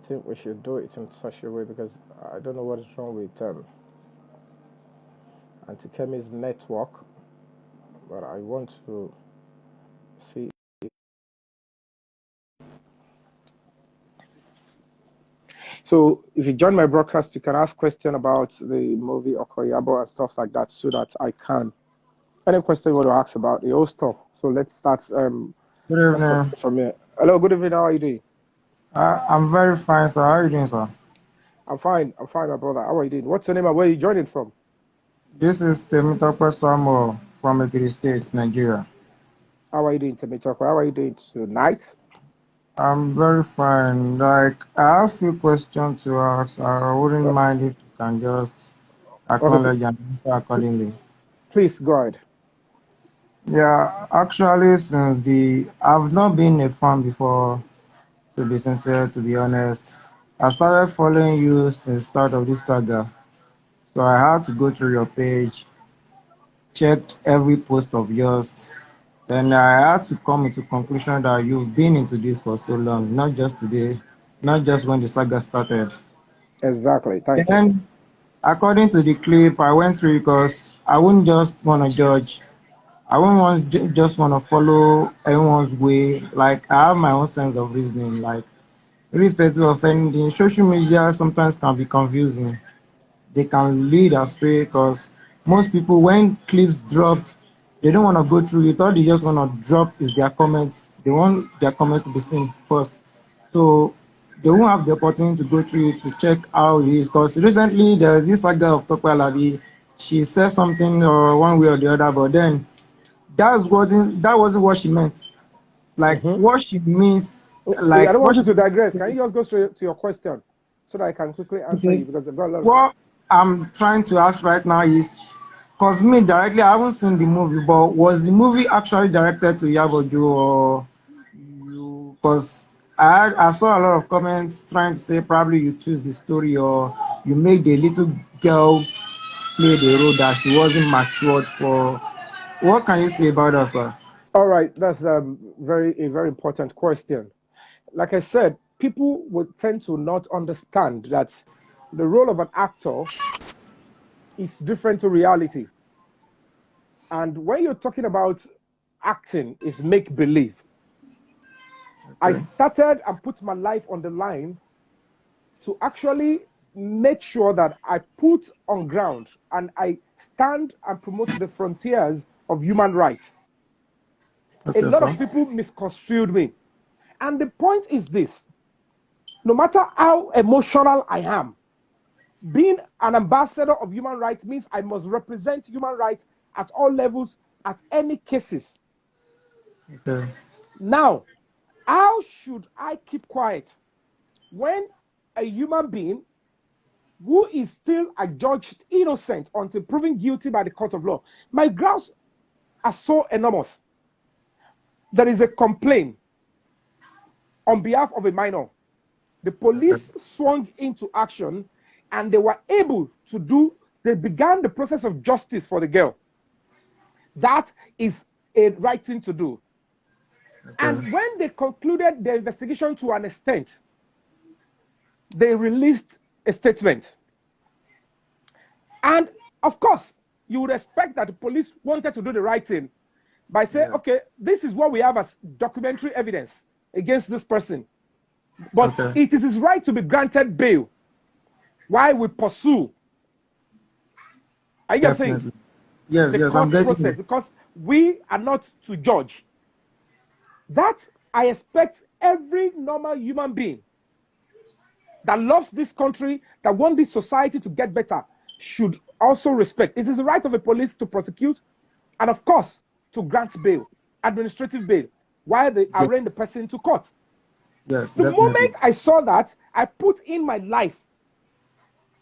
think we should do it in such a way because I don't know what is wrong with Anti-Chemist network, but I want to see. So if you join my broadcast, you can ask questions about the movie Oko Iyabo and stuff like that, so that I can any question you want to ask about the whole stuff. So let's start. Good Let's evening. continue from here. Hello, good evening. How are you doing? I'm very fine, sir. How are you doing, sir? I'm fine. I'm fine, my brother. How are you doing? What's your name and where are you joining from? This is Temitope Samuel from Ekiti State, Nigeria. How are you doing, Temitope? How are you doing tonight? I'm very fine. Like, I have a few questions to ask. I wouldn't Uh, mind if you can just okay, acknowledge and answer accordingly. please go ahead. Yeah, actually, I've not been a fan before, to be sincere, to be honest. I started following you since the start of this saga. So I had to go through your page, checked every post of yours. Then I had to come into conclusion that you've been into this for so long, not just today, not just when the saga started. Exactly. Thank you. Then, according to the clip, I went through because I wouldn't just want to judge. I wouldn't just want to follow everyone's way. Like I have my own sense of reasoning. Like irrespective of anything, social media sometimes can be confusing. They can lead astray because most people, when clips dropped, they don't want to go through it. All they just want to drop is their comments. They want their comments to be seen first. So they won't have the opportunity to go through it to check how it is. Because recently there was this saga of Tokwe Alabi. She said something or one way or the other, but then that wasn't what she meant. Like Mm-hmm. what she means, I like don't what want you she to digress. Can you just go straight to your question so that I can quickly answer okay. you because I've got a lot of. What I'm trying to ask right now is, cause me directly, I haven't seen the movie, but was the movie actually directed to Yaboju or you? Cause I saw a lot of comments trying to say probably you choose the story or you made the little girl play the role that she wasn't matured for. What can you say about that, sir? All right, that's a very important question. Like I said, people would tend to not understand that the role of an actor is different to reality. And when you're talking about acting, is make believe. I Okay. started and put my life on the line to actually make sure that I put on ground and I stand and promote the frontiers of human rights. A Okay, lot sir. of people misconstrued me. And the point is this: no matter how emotional I am, being an ambassador of human rights means I must represent human rights at all levels, at any cases. Okay. Now, how should I keep quiet when a human being who is still adjudged innocent until proven guilty by the court of law? My grounds are so enormous. There is a complaint on behalf of a minor. The Okay. police swung into action and they were able to they began the process of justice for the girl. That is a right thing to do. Okay. And when they concluded their investigation to an extent, they released a statement. And of course, you would expect that the police wanted to do the right thing by saying, Yeah. okay, this is what we have as documentary evidence against this person. But Okay. it is his right to be granted bail while we pursue. Are you saying Definitely. Yes. the Yes. I'm court getting process? you. Because we are not to judge. That I expect every normal human being that loves this country, that wants this society to get better, should also respect. It is the right of a police to prosecute and, of course, to grant bail, administrative bail, while they Yeah. arraign the person to court. Yes. The Definitely. moment I saw that, I put in my life,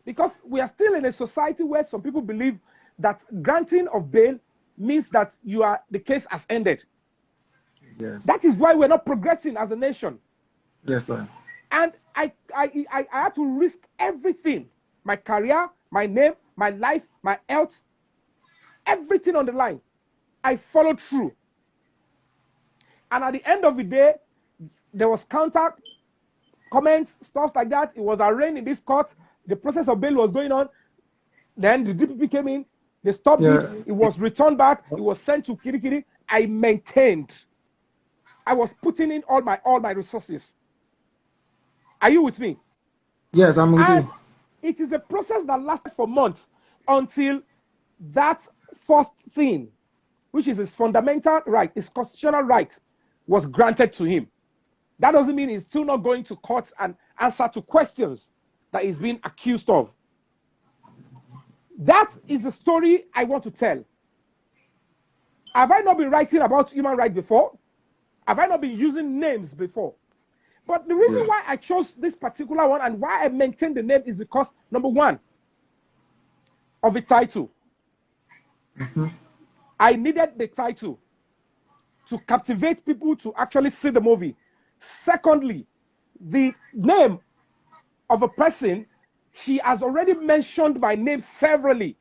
because we are still in a society where some people believe that granting of bail means that the case has ended. Yes. That is why we're not progressing as a nation. Yes, sir. And I had to risk everything: my career, my name, my life, my health, everything on the line. I followed through. And at the end of the day, there was counter comments, stuff like that. It was arraigned in this court. The process of bail was going on. Then the DPP came in. They stopped it. It was returned back. It was sent to Kirikiri. I maintained. I was putting in all my resources. Are you with me? Yes, I'm with you. It is a process that lasted for months until that first thing, which is his fundamental right, his constitutional right, was granted to him. That doesn't mean he's still not going to court and answer to questions that he's being accused of. That is the story I want to tell. Have I not been writing about human rights before? Have I not been using names before? But the reason why I chose this particular one and why I maintain the name is because, number one, of the title. I needed the title to captivate people to actually see the movie. Secondly, the name of a person, she has already mentioned my name severally.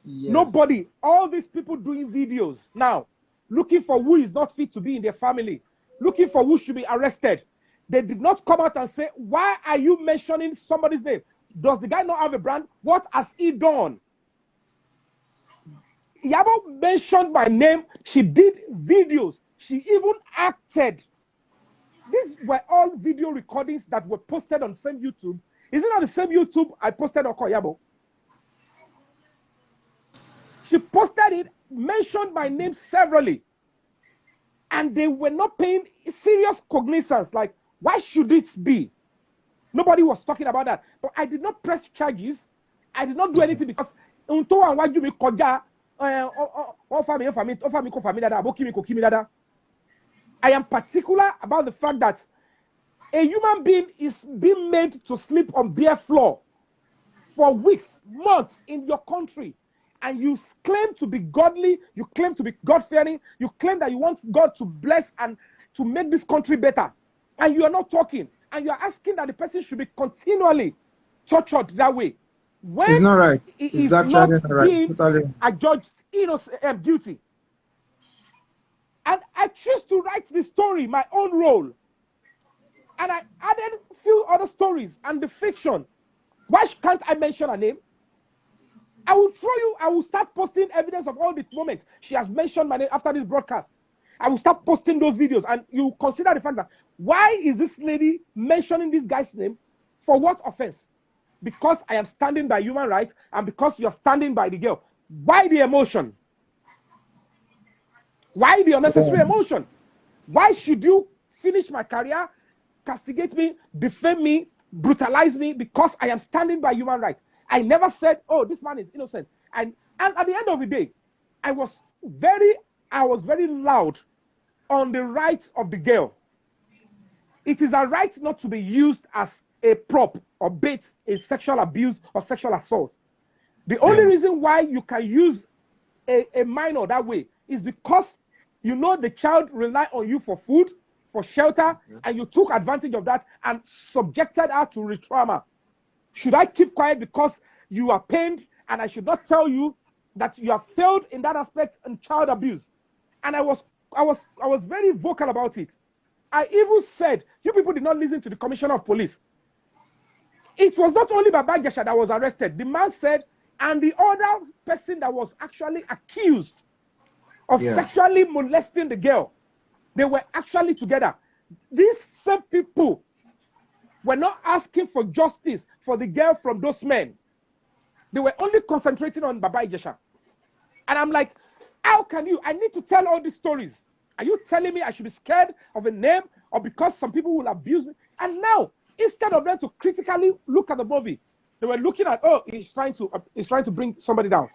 Yes. Nobody, all these people doing videos now, looking for who is not fit to be in their family, looking for who should be arrested. They did not come out and say, why are you mentioning somebody's name? Does the guy not have a brand? What has he done? Iyabo mentioned my name. She did videos. She even acted. These were all video recordings that were posted on the same YouTube. Is it not the same YouTube I posted Oko Iyabo? She posted it, mentioned my name severally. And they were not paying serious cognizance. Like, why should it be? Nobody was talking about that. But I did not press charges. I did not do anything because I am particular about the fact that a human being is being made to sleep on bare floor for weeks, months in your country. And you claim to be godly, you claim to be God-fearing, you claim that you want God to bless and to make this country better. And you are not talking. And you are asking that the person should be continually tortured that way. When it's not right. It is not being adjudged guilty. And I choose to write the story, my own role. And I added a few other stories and the fiction. Why can't I mention her name? I will show you, I will start posting evidence of all the moments she has mentioned my name after this broadcast. I will start posting those videos and you consider the fact that why is this lady mentioning this guy's name? For what offense? Because I am standing by human rights and because you're standing by the girl. Why the emotion? Why the unnecessary emotion? Why should you finish my career, castigate me, defame me, brutalize me because I am standing by human rights? I never said, oh, this man is innocent. And at the end of the day, I was very loud on the rights of the girl. It is a right not to be used as a prop or bait in sexual abuse or sexual assault. The only reason why you can use a minor that way is because you know the child relied on you for food, for shelter, and you took advantage of that and subjected her to re-trauma. Should I keep quiet because you are pained and I should not tell you that you have failed in that aspect in child abuse? And I was very vocal about it. I even said, you people did not listen to the commissioner of police. It was not only Baba Gesha that was arrested. The man said, and the other person that was actually accused of sexually molesting the girl, they were actually together. These same people were not asking for justice for the girl from those men. They were only concentrating on Baba Ijesha. And I'm like, how can you? I need to tell all these stories. Are you telling me I should be scared of a name or because some people will abuse me? And now, instead of them to critically look at the movie, they were looking at, oh, he's trying to bring somebody down.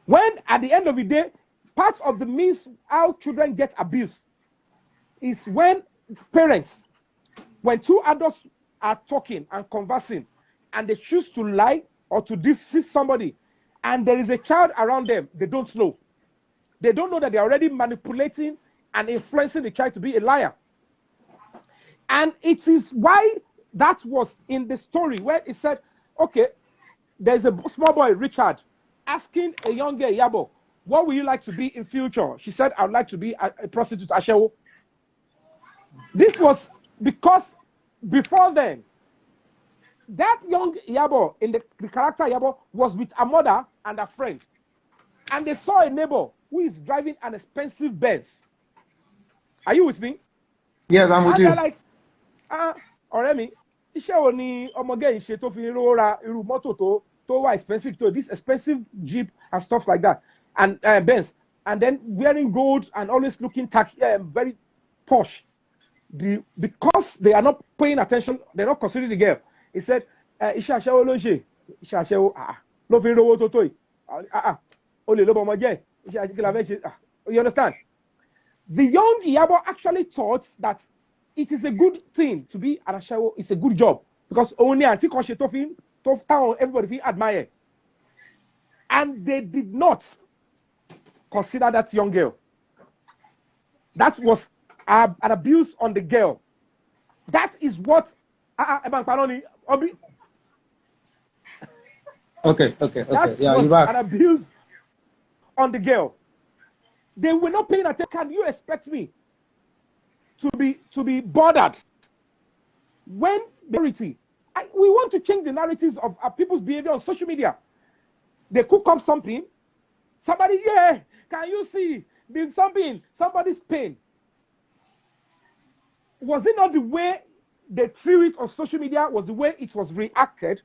When at the end of the day, part of the means how children get abused is when parents, when two adults are talking and conversing and they choose to lie or to deceive somebody and there is a child around them, they don't know. They don't know that they're already manipulating and influencing the child to be a liar. And it is why that was in the story where it said, okay, there's a small boy, Richard, asking a young girl, Iyabo, what would you like to be in future? She said, I would like to be a prostitute, Ashewo. This was because before then, that young Iyabo, in the character Iyabo, was with a mother and a friend. And they saw a neighbor who is driving an expensive Benz. Are you with me? Yes, I'm with And they're you. like, ọ̀rẹ́ mi, iṣẹ́ wo ni ọmọge yìí ṣe tó fi rówó ra irú mọ́tò tó wà expensive, to this expensive Jeep and stuff like that, and Benz, and then wearing gold and always looking very posh. Because they are not paying attention, they're not considering the girl. He said, iṣẹ́ aṣẹ́wó ló ń ṣe, iṣẹ́ aṣẹ́wó ló fi rówó tó tó yìí, olè ló bọ ọmọ jẹ́, iṣẹ́ aṣẹ́wó kí la fẹ́ ṣe. You understand? The young Iyabo actually thought that it is a good thing to be an aṣẹ́wó. It's a good job because only àǹtí kan ṣe tó town everybody feel admire, and they did not consider that young girl. That was an abuse on the girl. That is what Okay. That Yeah, was you're back. an abuse on the girl. They were not paying attention. Can you expect me to be bothered when we want to change the narratives of people's behavior on social media? They cook up something. Somebody, can you see somebody's pain? Was it not the way they threw it on social media? Was the way it was reacted?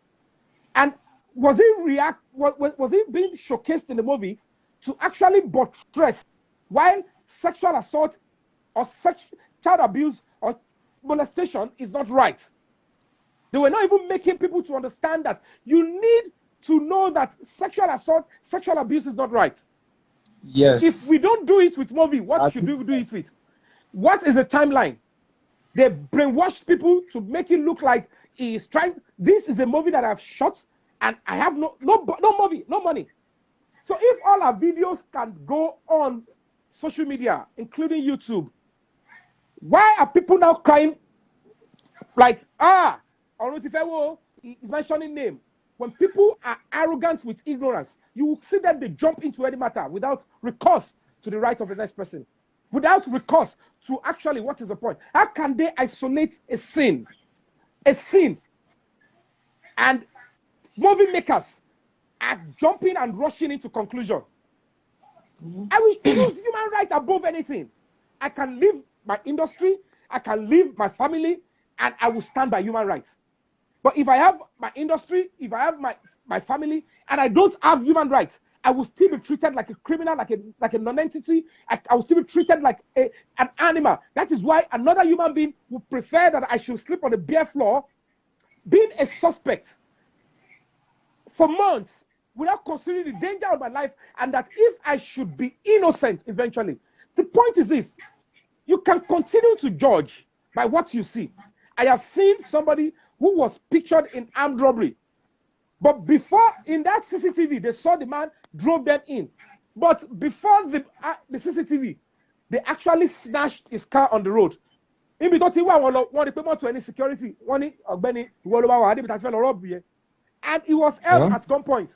And was it being showcased in the movie to actually buttress while sexual assault or child abuse or molestation is not right? They were not even making people to understand that you need to know that sexual assault, sexual abuse is not right. Yes. If we don't do it with movie, what should we do it with? What is the timeline? They brainwashed people to make it look like he is trying. This is a movie that I've shot, and I have no movie, no money. So if all our videos can go on social media, including YouTube, why are people now crying like, Orotifewo is mentioning name? When people are arrogant with ignorance, you will see that they jump into any matter without recourse to the right of the next person, without recourse to actually what is the point. How can they isolate a sin? And movie makers are jumping and rushing into conclusion. I will choose human rights above anything. I can leave my industry, I can leave my family, and I will stand by human rights. But if I have my industry, if I have my family, and I don't have human rights, I will still be treated like a criminal, like a non-entity. I will still be treated like an animal. That is why another human being would prefer that I should sleep on the bare floor, being a suspect for months without considering the danger of my life, and that if I should be innocent eventually. The point is this: you can continue to judge by what you see. I have seen somebody who was pictured in armed robbery, but before, in that CCTV, they saw the man drove them in. But before the CCTV, they actually snatched his car on the road. In because they want to any security, and he was held at gunpoint.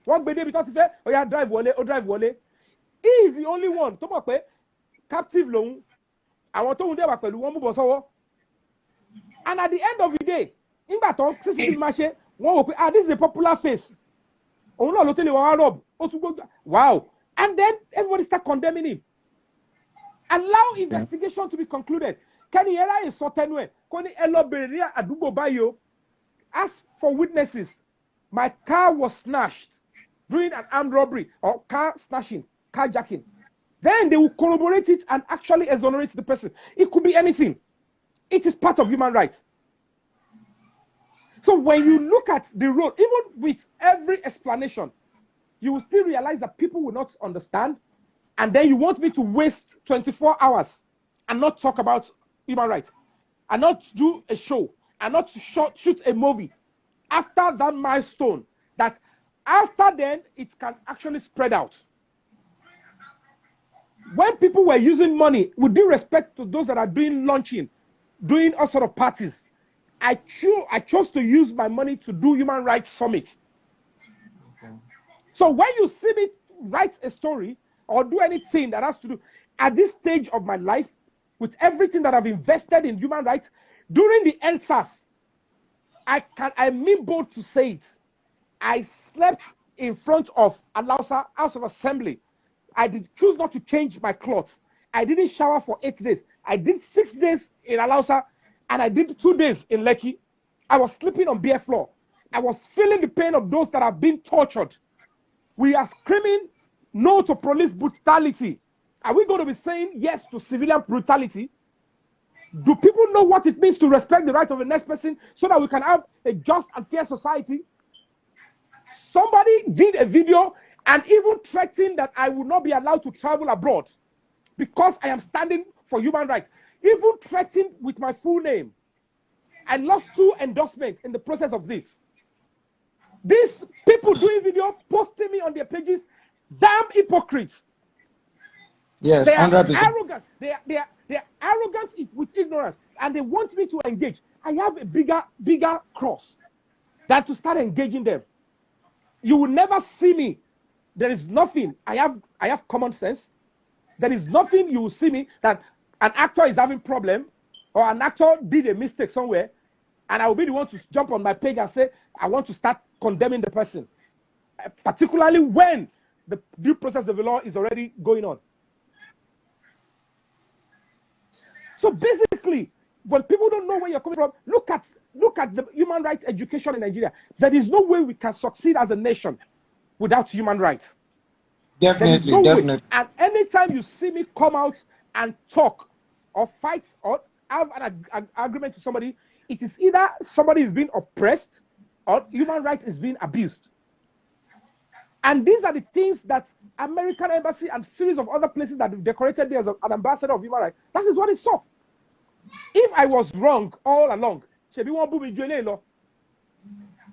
One baby because drive wole. He is the only one. Captive long. I want to and at the end of the day, in that CCTV machine, this is a popular face. Wow. And then everybody start condemning him. Allow investigation to be concluded. Can you hear a certain way? Ask for witnesses. My car was snatched during an armed robbery or car snatching, carjacking. Then they will corroborate it and actually exonerate the person. It could be anything. It is part of human rights. So when you look at the road, even with every explanation, you will still realize that people will not understand. And then you want me to waste 24 hours and not talk about human rights, and not do a show, and not shoot a movie after that milestone, that after then it can actually spread out. When people were using money, with due respect to those that are doing launching, doing all sort of parties, I chose to use my money to do human rights summit. Okay. So when you see me write a story or do anything that has to do at this stage of my life, with everything that I've invested in human rights, During the NSAS, I mean bold to say it. I slept in front of Alausa House of Assembly. I did choose not to change my clothes. I didn't shower for 8 days. I did 6 days in Alausa, and I did 2 days in Lekki. I was sleeping on bare floor. I was feeling the pain of those that have been tortured. We are screaming no to police brutality. Are we going to be saying yes to civilian brutality? Do people know what it means to respect the right of the next person so that we can have a just and fair society? Somebody did a video and even threatened that I would not be allowed to travel abroad because I am standing for human rights. Even threatened with my full name. I lost 2 endorsements in the process of this. These people doing video, posting me on their pages, damn hypocrites. Yes, They are 100%. arrogant. They are arrogant with ignorance, and they want me to engage. I have a bigger cross than to start engaging them. You will never see me. There is nothing. I have common sense. There is nothing you will see me that an actor is having problem or an actor did a mistake somewhere, and I will be the one to jump on my page and say, I want to start condemning the person, particularly when the due process of the law is already going on. So basically, when people don't know where you're coming from, look at the human rights education in Nigeria. There is no way we can succeed as a nation without human rights. Definitely, no definitely. way. And anytime you see me come out and talk or fight or have an agreement with somebody, it is either somebody is being oppressed or human rights is being abused. And these are the things that American embassy and series of other places that have decorated me as an ambassador of human rights, that is what it saw. If I was wrong all along,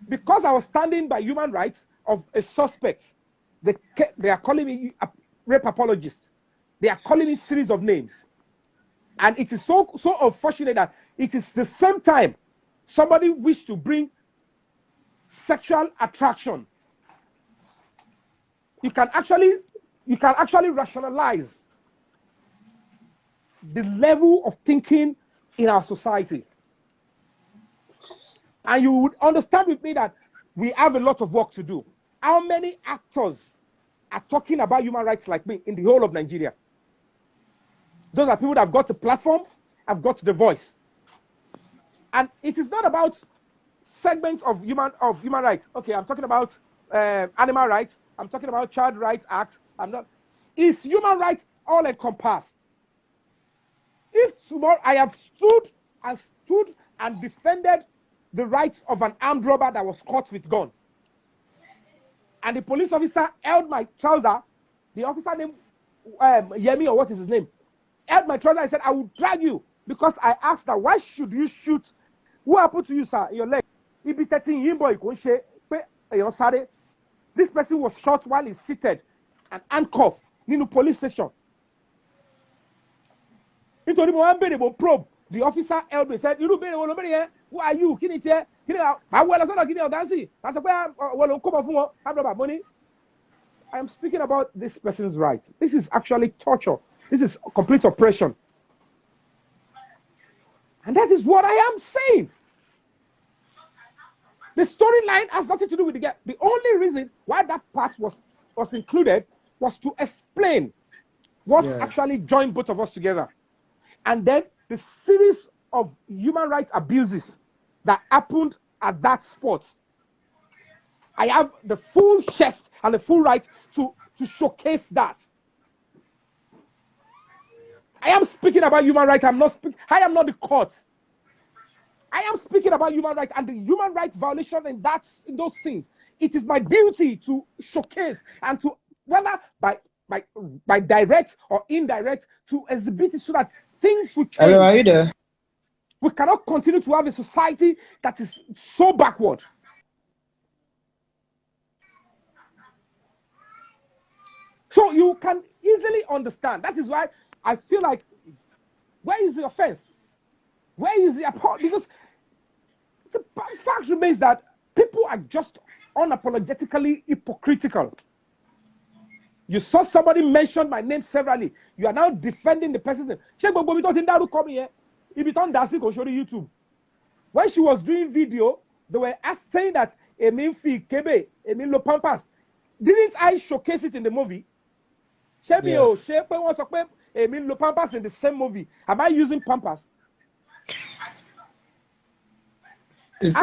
because I was standing by human rights of a suspect, they are calling me a rape apologist. They are calling me series of names. And it is so unfortunate that it is the same time somebody wished to bring sexual attraction. You can actually rationalize the level of thinking in our society. And you would understand with me that we have a lot of work to do. How many actors are talking about human rights like me in the whole of Nigeria? Those are people that have got the platform, have got the voice. And it is not about segments of human rights. Okay, I'm talking about animal rights. I'm talking about child rights acts. Is human rights all encompassed? If tomorrow I have stood and defended the rights of an armed robber that was caught with gun, and the police officer held my trouser, the officer named Yemi, or what is his name, held my trouser and said, I will drag you, because I asked her, why should you shoot? What happened to you, sir, in your leg? This person was shot while he's seated and handcuffed in the police station. Probe. The officer held me and said, who are you? I am speaking about this person's rights. This is actually torture. This is complete oppression. And that is what I am saying. The storyline has nothing to do with the gap. The only reason why that part was included was to explain what actually joined both of us together. And then the series of human rights abuses that happened at that spot. I have the full chest and the full right to showcase that. I am speaking about human rights. I am not the court. I am speaking about human rights and the human rights violation in those things. It is my duty to showcase and to, whether by direct or indirect, to exhibit it so that things will change. Hello, are you there? We cannot continue to have a society that is so backward. So you can easily understand. That is why I feel like, where is the offense? Where is the apology? Because the fact remains that people are just unapologetically hypocritical. You saw somebody mention my name severally. You are now defending the person's name. If you don't dancing, go show you YouTube. When she was doing video, they were saying that Emin fi kebe, Emin lo pampas. Didn't I showcase it in the movie? Yes. Emin lo pampas in the same movie. Am I using pampas? How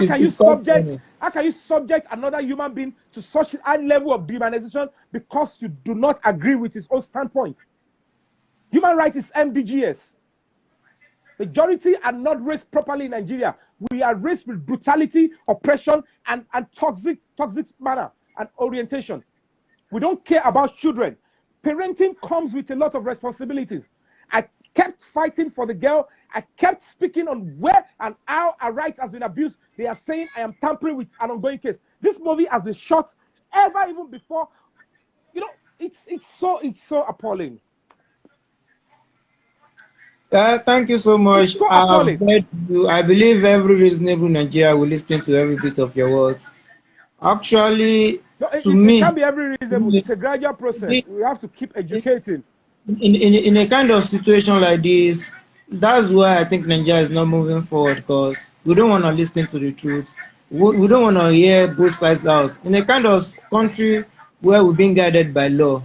can you subject another human being to such a high level of dehumanization because you do not agree with his own standpoint? Human rights is MDGs. Majority are not raised properly in Nigeria. We are raised with brutality, oppression, and toxic manner and orientation. We don't care about children. Parenting comes with a lot of responsibilities. I kept fighting for the girl. I kept speaking on where and how our rights has been abused. They are saying I am tampering with an ongoing case. This movie has been shot ever even before. You know, it's so appalling. Thank you so much. So I've heard you. I believe every reasonable Nigeria will listen to every bit of your words. Actually, No, to it me, can't be every reasonable. It's a gradual process. We have to keep educating. in a kind of situation like this, that's why I think Nigeria is not moving forward, because we don't want to listen to the truth. We don't want to hear both sides out. In a kind of country where we're being guided by law,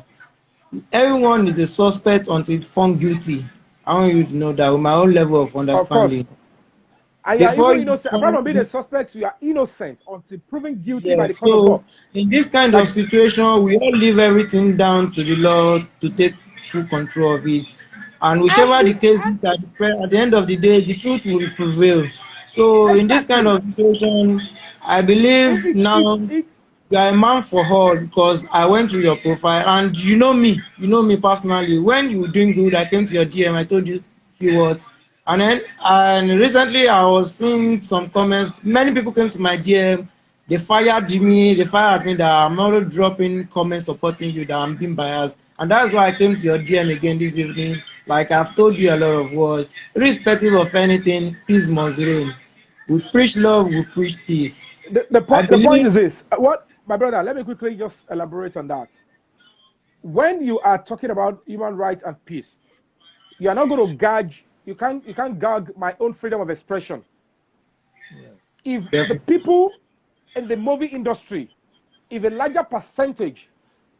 everyone is a suspect until found guilty. I want you to know that with my own level of Of course. understanding. And you are Before even you innocent. Apart from being a come, suspect, you are innocent until proven guilty by the yes. court of So law. in this kind of Like, situation, we all leave everything down to the law to take full control of it. And whichever the case is, at the end of the day, the truth will prevail. So in this kind exactly. of situation, I believe now It you are a man for all, because I went through your profile and you know me personally. When you were doing good, I came to your DM, I told you a few words. And recently I was seeing some comments. Many people came to my DM, they fired me that I'm not dropping comments supporting you, that I'm being biased. And that's why I came to your DM again this evening. Like I've told you a lot of words. Irrespective of anything, peace must reign. We preach love, we preach peace. I the point believe is this. What my brother, let me quickly just elaborate on that. When you are talking about human rights and peace, you are not going to gauge, you can't gag my own freedom of expression. If the people in the movie industry, if a larger percentage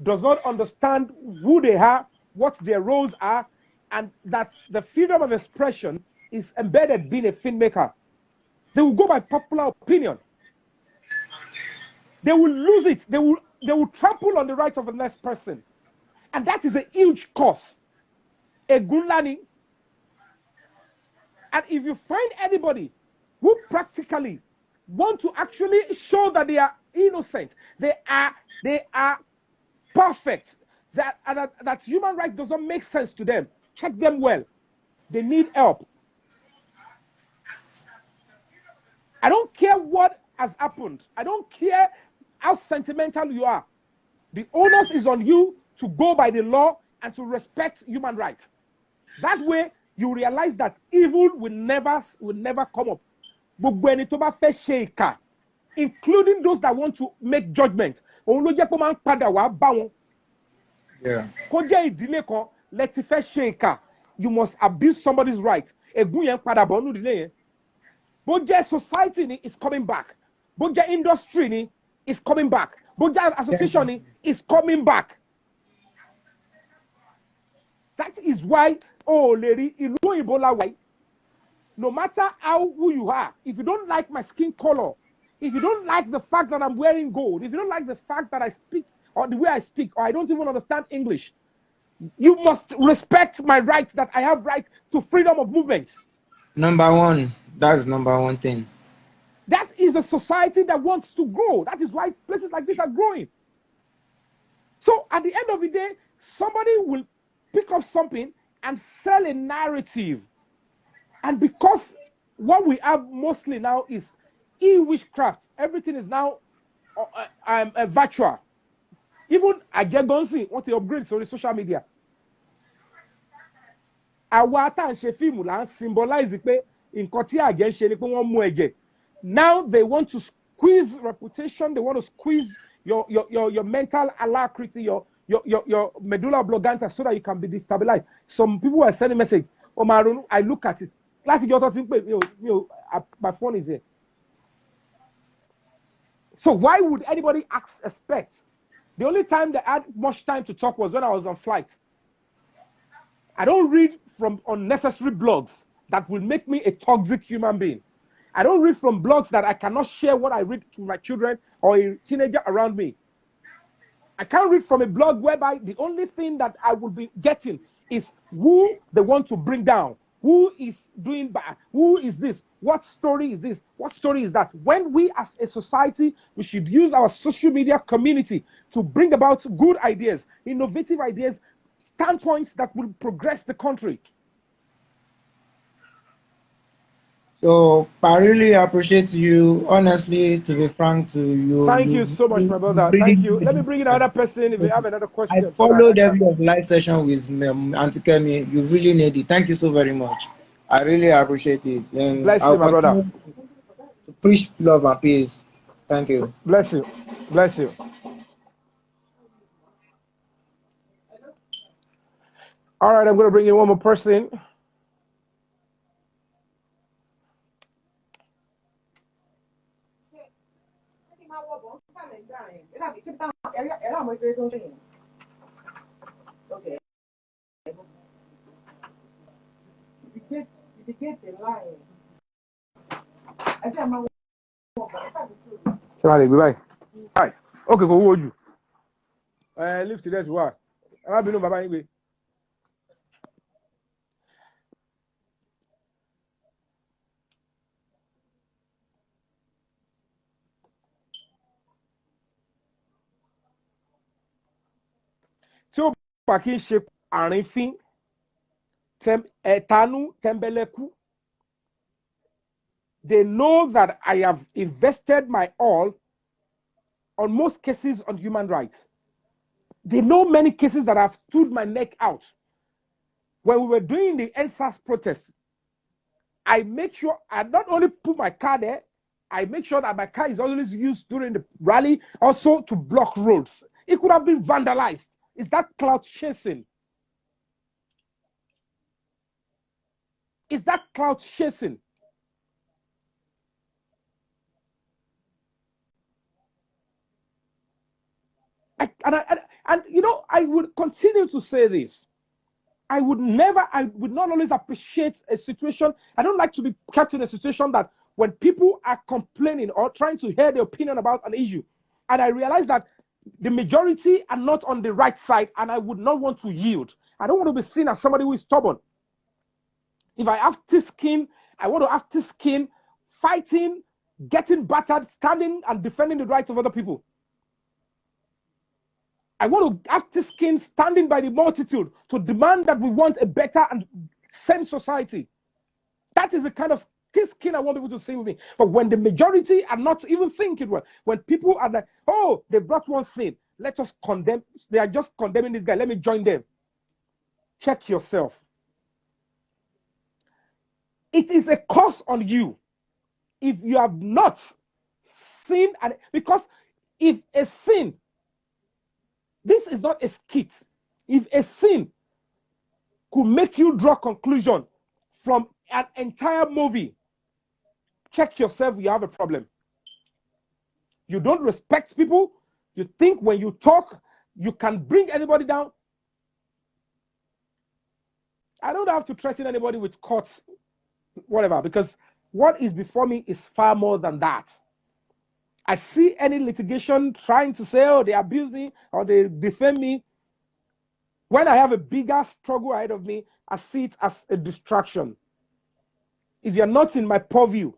does not understand who they are, what their roles are, and that the freedom of expression is embedded being a filmmaker, they will go by popular opinion. They will lose it. They will trample on the rights of the next person. And that is a huge cost. A Gunlani. And if you find anybody who practically want to actually show that they are innocent, they are perfect, that human rights doesn't make sense to them, check them well. They need help. I don't care what has happened. I don't care how sentimental you are. The onus is on you to go by the law and to respect human rights. That way, you realize that evil will never come up. Including those that want to make judgment. yeah. You must abuse somebody's right. Boja society is coming back. Boja industry is coming back. Boja association is coming back. That is why, lady, no matter who you are, if you don't like my skin color, if you don't like the fact that I'm wearing gold, if you don't like the fact that I speak or the way I speak, or I don't even understand English, you must respect my right, that I have right to freedom of movement. Number one, that's number one thing. That is a society that wants to grow. That is why places like this are growing. So at the end of the day, somebody will pick up something and sell a narrative. And because what we have mostly now is e-witchcraft, everything is now virtual. Even Ajegonsi want to upgrade on the social media. Àwa tá ń ṣe fíìmù là ń symbolize pé nǹkan tí àjẹ́ ń ṣe ni pé wọ́n mú ẹ̀jẹ̀. Now they want to squeeze reputation, they want to squeeze your mental alacrity, your medulla oblongata, so that you can be destabilized. Some people are sending message. I look at it. Last year, my phone is here. So why would anybody expect? The only time they had much time to talk was when I was on flight. I don't read from unnecessary blogs that will make me a toxic human being. I don't read from blogs that I cannot share what I read to my children or a teenager around me. I can't read from a blog whereby the only thing that I will be getting is who they want to bring down, who is doing bad, who is this, what story is this, what story is that. When we as a society, we should use our social media community to bring about good ideas, innovative ideas, standpoints that will progress the country. So I really appreciate you. Honestly, to be frank to you, Thank you so much, my brother. Thank you. Let me bring in another person if you have another I question so that followed I can. every of live session with Auntie Kemi. You really need it. Thank you so very much. I really appreciate it. And Bless I'll you, my brother. continue to preach love and peace. Thank you. Bless you. Bless you. All right, I'm going to bring in one more person. Okay. Somebody, bye. Hi. Okay, go hold you. Live to this one. I have been Baba anyway. Tí ó bá kí n ṣe àrífín ẹ̀tanú tẹ́ḿbẹ́lẹ́kú. They know that I have invested my all on most cases on human rights. They know many cases that I've stood my neck out. When we were doing the NSAS protest, I make sure I not only put my car there, I make sure that my car is always used during the rally also to block roads. It could have been vandalized. Is that cloud chasing? Is that cloud chasing? And you know, I would continue to say this. I would not always appreciate a situation. I don't like to be kept in a situation that when people are complaining or trying to hear their opinion about an issue, and I realize that the majority are not on the right side, and I would not want to yield. I don't want to be seen as somebody who is stubborn. If I have thick skin, I want to have thick skin, fighting, getting battered, standing and defending the rights of other people. I want to have thick skin, standing by the multitude to demand that we want a better and same society. That is the kind of thick skin I want people to see with me. But when the majority are not even thinking well, when people are like, oh, they brought one sin, let us condemn, they are just condemning this guy, let me join them. Check yourself. It is a curse on you if you have not sinned, and because if a sin, this is not a skit. If a sin could make you draw conclusion from an entire movie, check yourself, you have a problem. You don't respect people. You think when you talk, you can bring anybody down. I don't have to threaten anybody with courts, whatever, because what is before me is far more than that. I see any litigation trying to say, oh, they abuse me or they defame me. When I have a bigger struggle ahead of me, I see it as a distraction. If you're not in my purview,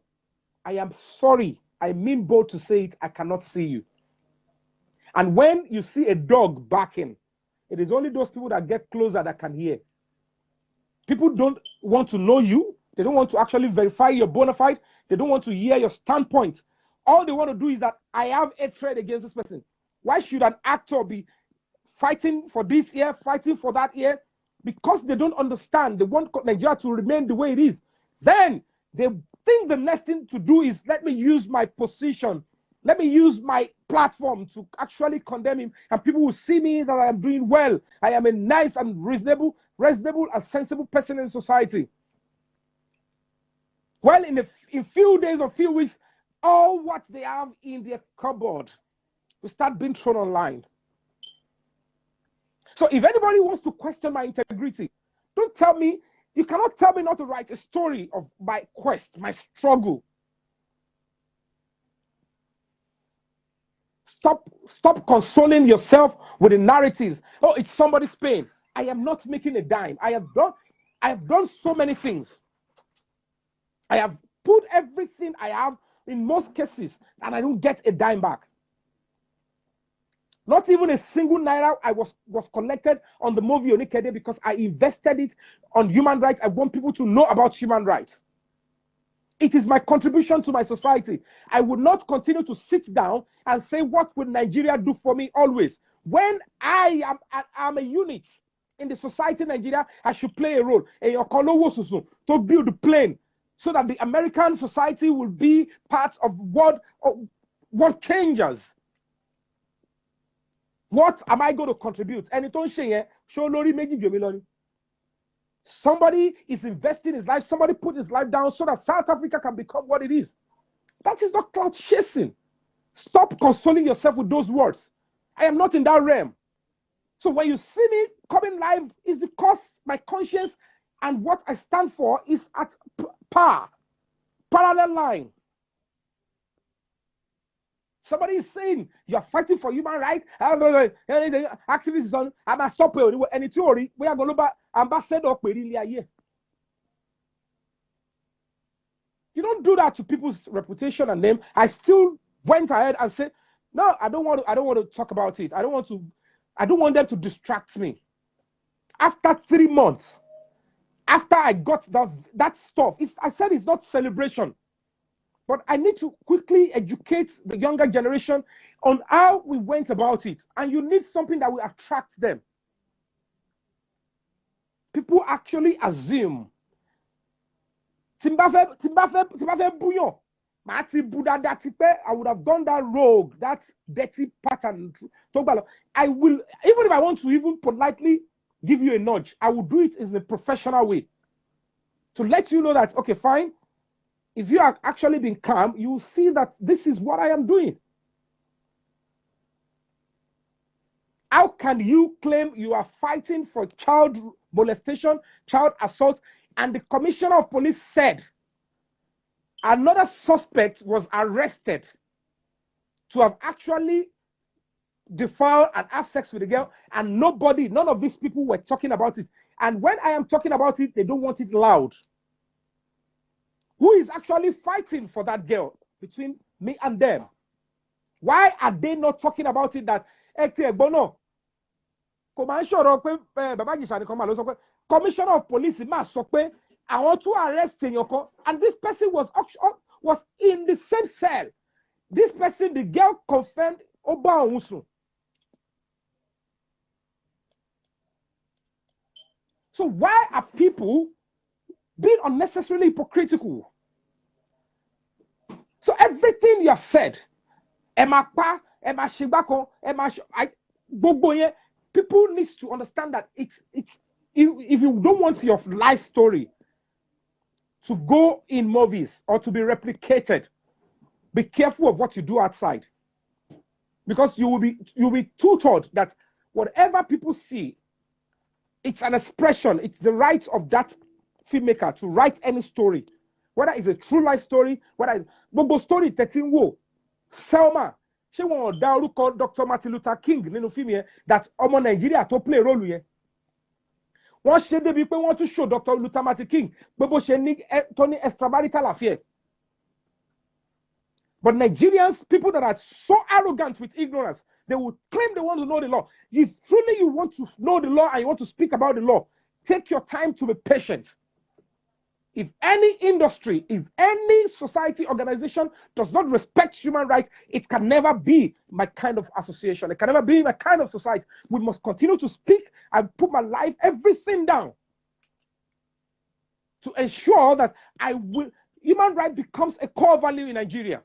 I am sorry. I mean bold to say it, I cannot see you. And when you see a dog barking, it is only those people that get closer that can hear. People don't want to know you. They don't want to actually verify your bona fide. They don't want to hear your standpoint. All they want to do is that I have hatred against this person. Why should an actor be fighting for this year, fighting for that year? Because they don't understand. They want Nigeria to remain the way it is. Then they think the next thing to do is let me use my position. Let me use my platform to actually condemn him. And people will see me that I am doing well. I am a nice and reasonable and sensible person in society. Well, in few days or few weeks, all what they have in their cupboard will start being thrown online. So if anybody wants to question my integrity, don't tell me, you cannot tell me not to write a story of my quest, my struggle. Stop consoling yourself with the narratives. Oh, it's somebody's pain. I am not making a dime. I have done so many things. I have put everything I have in most cases, and I don't get a dime back. Not even a single naira I was collected on the movie Onikede because I invested it on human rights. I want people to know about human rights. It is my contribution to my society. I would not continue to sit down and say, what would Nigeria do for me always? When I am a unit in the society in Nigeria, I should play a role. To build the plane so that the American society will be part of what changes. What am I going to contribute? And somebody is investing his life. Somebody put his life down so that South Africa can become what it is. That is not cloud chasing. Stop consoling yourself with those words. I am not in that realm. So when you see me coming live, it's because my conscience and what I stand for is at parallel line. Somebody is saying you're fighting for human rights. Activists on. I'm a stop any theory. We are going to ambassador. You don't do that to people's reputation and name. I still went ahead and said, no, I don't want to talk about it. I don't want them to distract me. After 3 months, after I got that stuff, I said it's not celebration. But I need to quickly educate the younger generation on how we went about it. And you need something that will attract them. People actually assume. I would have done that rogue, that dirty pattern. I will, even if I want to even politely give you a nudge, I will do it in a professional way. To let you know that, okay, fine. If you are actually being calm, you will see that this is what I am doing. How can you claim you are fighting for child molestation, child assault, and the commissioner of police said another suspect was arrested to have actually defiled and have sex with a girl, and none of these people were talking about it. And when I am talking about it, they don't want it loud. Who is actually fighting for that girl between me and them? Why are they not talking about it? That commissioner of police I want to arrest you, and this person was in the same cell. This person, the girl confirmed Oba Onwusu. So why are people being unnecessarily hypocritical? So everything you have said, people need to understand that if you don't want your life story to go in movies or to be replicated, be careful of what you do outside, because you'll be tutored that whatever people see, it's an expression. It's the right of that filmmaker to write any story, whether it's a true life story, whether it's story 13 wo Selma, she won called Dr. Martin Luther King nínú film yẹn that ọmọ Nigeria to play role yẹn. Wọ́n ṣe débi pé wọ́n tún show Dr. Luther Martin King pé bó ṣe ní Tony extramarital affair. But Nigerians, people that are so arrogant with ignorance, they will claim they want to know the law. If truly you want to know the law and you want to speak about the law, take your time to be patient. If any industry, if any society organization does not respect human rights, it can never be my kind of association. It can never be my kind of society. We must continue to speak and put my life, everything down to ensure that human rights becomes a core value in Nigeria.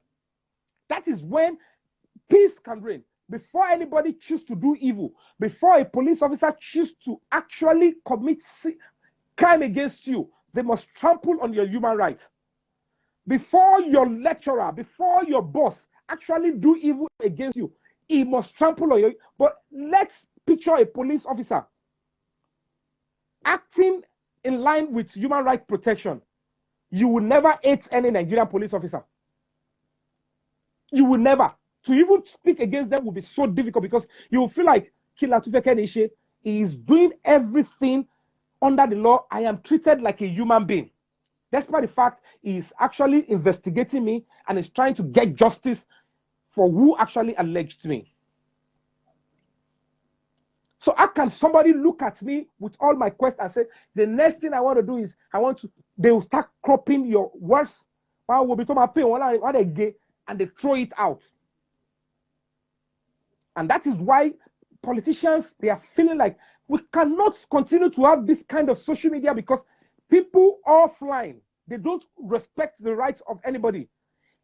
That is when peace can reign. Before anybody chooses to do evil, before a police officer chooses to actually commit crime against you, they must trample on your human rights. Before your lecturer, before your boss actually do evil against you, he must trample on you. But let's picture a police officer acting in line with human rights protection. You will never hate any Nigerian police officer. You will never. To even speak against them will be so difficult because you will feel like Kilarigbo is doing everything under the law. I am treated like a human being. Despite the fact he is actually investigating me and is trying to get justice for who actually alleged me. So how can somebody look at me with all my quests and say, the next thing I want to do is, they will start cropping your words, and they throw it out. And that is why politicians, they are feeling like we cannot continue to have this kind of social media because people offline, they don't respect the rights of anybody.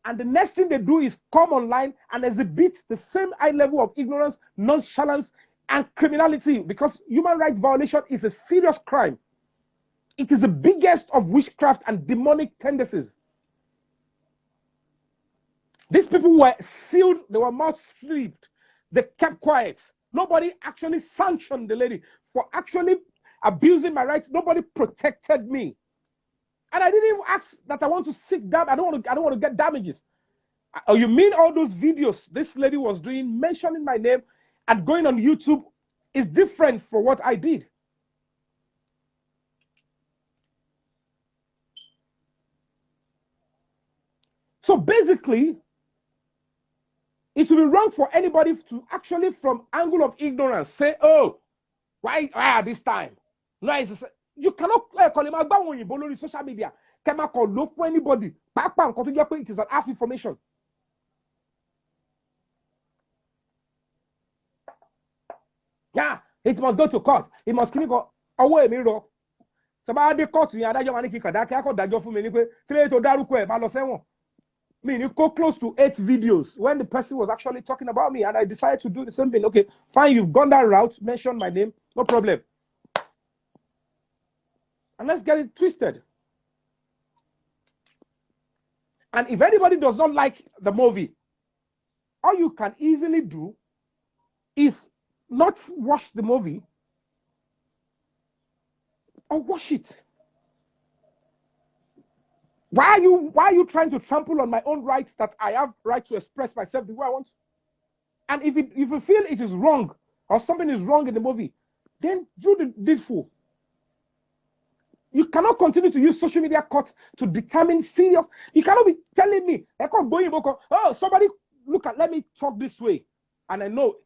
And the next thing they do is come online and exhibit the same high level of ignorance, nonchalance, and criminality, because human rights violation is a serious crime. It is the biggest of witchcraft and demonic tendencies. These people were sealed, they were mouth slipped, they kept quiet. Nobody actually sanctioned the lady for actually abusing my rights. Nobody protected me. And I didn't even ask that I want to seek damage. I don't want to get damages. Oh, you mean all those videos this lady was doing, mentioning my name and going on YouTube is different for what I did. So basically, it will be wrong for anybody to actually, from angle of ignorance, say, oh, why this time? No, you cannot call him social media. Cannot call no for anybody. It is an half information. Yeah, it must go to court. It must go away mirror. Somebody court you adájọ́ wa ní kí kàdákí akọ dájọ́ fún mi ní pé kílé tó dárúkọ ẹ̀ bá lọ sẹ́wọ̀n. Me, you go close to 8 videos when the person was actually talking about me, and I decided to do the same thing. Okay, fine, you've gone that route, mention my name, no problem. And let's get it twisted. And if anybody does not like the movie, all you can easily do is not watch the movie or watch it. Why are you trying to trample on my own rights that I have right to express myself the way I want? And if you feel it is wrong or something is wrong in the movie, then do the needful. You cannot continue to use social media court to determine serious. You cannot be telling me, oh, somebody let me talk this way. And I know,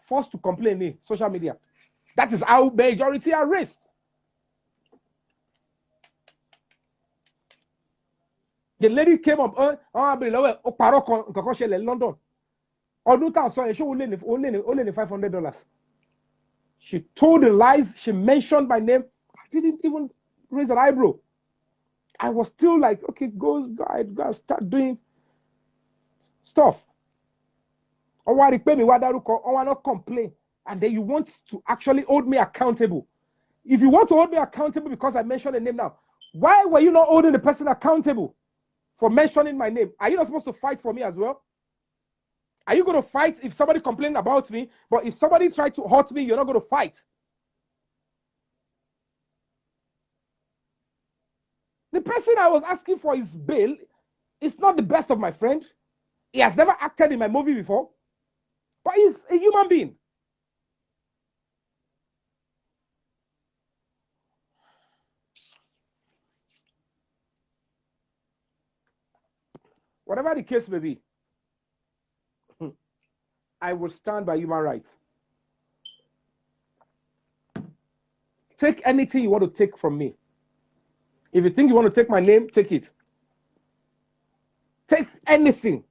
forced to complain me, social media. That is how majority are raised. The lady came up, London. Only $500. She told the lies, she mentioned my name. I didn't even raise an eyebrow. I was still like, okay, go start doing stuff. Or why not complain? And then you want to actually hold me accountable. If you want to hold me accountable because I mentioned a name now, why were you not holding the person accountable for mentioning my name? Are you not supposed to fight for me as well? Are you going to fight if somebody complained about me? But if somebody tried to hurt me, you're not going to fight. The person I was asking for his bail is not the best of my friend. He has never acted in my movie before. But he's a human being. Whatever the case may be, I will stand by human rights. Take anything you want to take from me. If you think you want to take my name, take it. Take anything.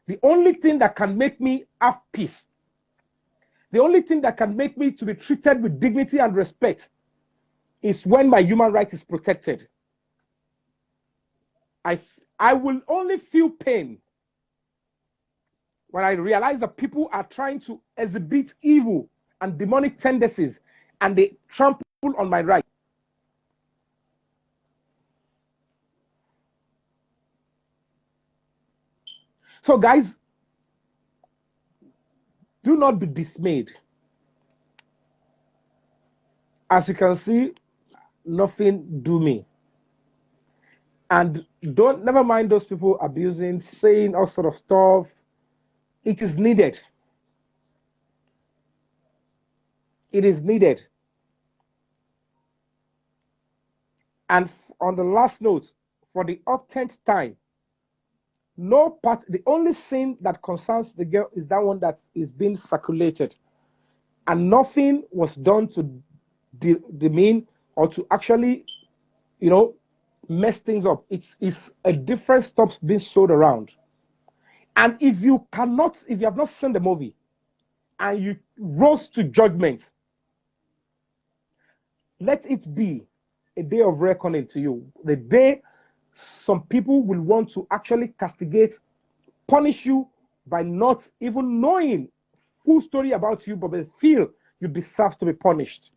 The only thing that can make me have peace, the only thing that can make me to be treated with dignity and respect is when my human right is protected. I will only feel pain when I realize that people are trying to exhibit evil and demonic tendencies and they trample on my right. So, guys, do not be dismayed. As you can see, nothing do me. And never mind those people abusing, saying all sort of stuff. It is needed. It is needed. And on the last note, for the 10th time, the only sin that concerns the girl is that one that is being circulated. And nothing was done to demean or to actually, mess things up. It's a different stuff being sold around. And if you have not seen the movie and you rose to judgment, let it be a day of reckoning to you. The day some people will want to actually castigate, punish you by not even knowing full story about you, but they feel you deserve to be punished.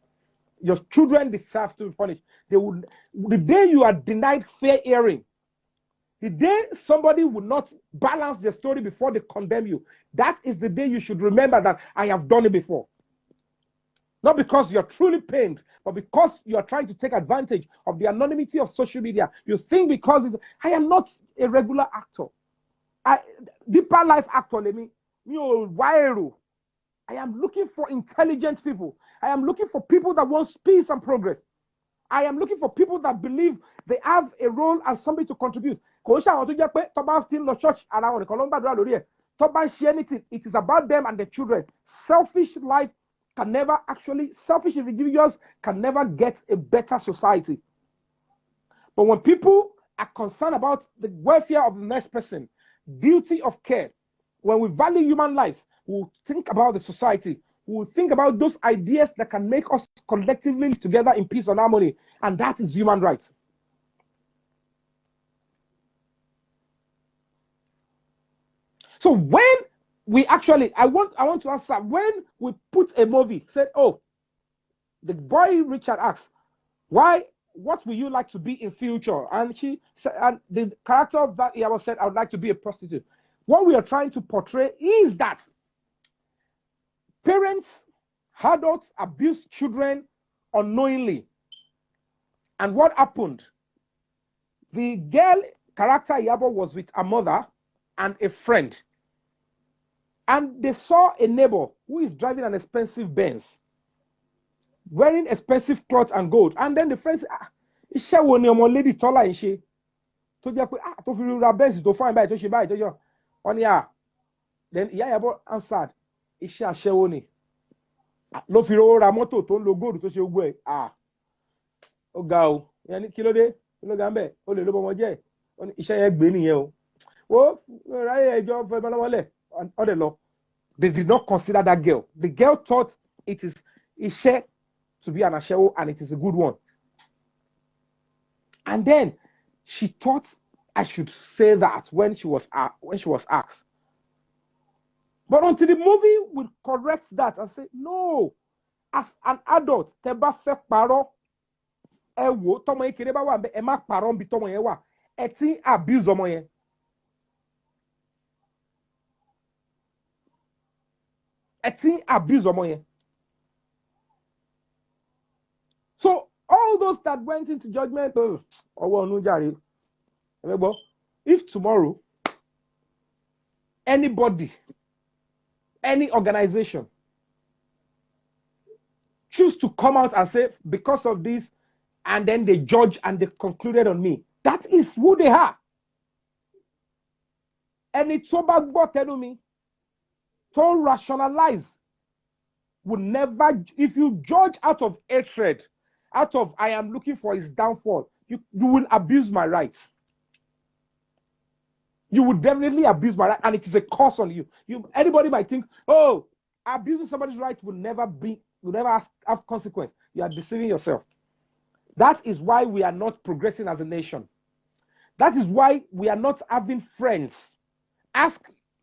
Your children deserve to be punished. The day you are denied fair hearing, the day somebody will not balance their story before they condemn you, that is the day you should remember that I have done it before. Not because you're truly pained, but because you are trying to take advantage of the anonymity of social media. You think because I am not a regular actor. Deeper life actor, I am looking for intelligent people. I am looking for people that want peace and progress. I am looking for people that believe they have a role and something to contribute. Anything, it is about them and their children. Selfish individuals can never get a better society. But when people are concerned about the welfare of the next person, duty of care, when we value human lives, we'll think about the society. We'll think about those ideas that can make us collectively live together in peace and harmony. And that is human rights. So when we actually, I want to answer, when we put a movie, said, oh, the boy Richard asked, what will you like to be in future? And she said, and the character of that Iyabo said, I would like to be a prostitute. What we are trying to portray is that parents, adults abuse children unknowingly. And what happened? The girl character Iyabo was with a mother and a friend. And they saw a neighbor who is driving an expensive Benz, wearing expensive clothes and gold. And then the friend said, iṣẹ́ wo ni ọmọ lady tọ́lá ń ṣe? Tó jẹ́ pé, tó fi ra Benz tó fine báyìí tó ṣe báyìí tó yọ. Wọ́n ní, then ìyá Iyabo answered, iṣẹ́ aṣẹ́wó ni. Ló fi rówó ra mọ́tò tó ń lo gold tó ṣe gbogbo ẹ̀. Ó ga o. Ìyẹn ní kí ló dé? Kí ló ga ń bẹ̀? Ó lè ló bọ́mọ jẹ́. Iṣẹ́ yẹn gbé nìyẹn o. Wo ráyè ẹjọ́ fẹ́ bọ́lọ́wọ́lẹ̀. They did not consider that girl. The girl thought it is Ishe to be an Ashewo and it is a good one. And then she thought I should say that when she was asked. But until the movie will correct that and say, no, as an adult, teba fe paro, wo tomo yen kere ba wa nbe, e ma paro nbi tomo yen wa, e ti abuse omo yen. Abuse omo yen. So all those that went into judgment, if tomorrow anybody, any organization choose to come out and say because of this, and then they judge and they concluded on me, that is who they are. And it's so bad, tell me. To rationalize would never, if you judge out of hatred, out of I am looking for his downfall, you will abuse my rights. You would definitely abuse my right, and it is a curse on you. Anybody might think, oh, abusing somebody's right will never have consequence. You are deceiving yourself. That is why we are not progressing as a nation. That is why we are not having friends. Ask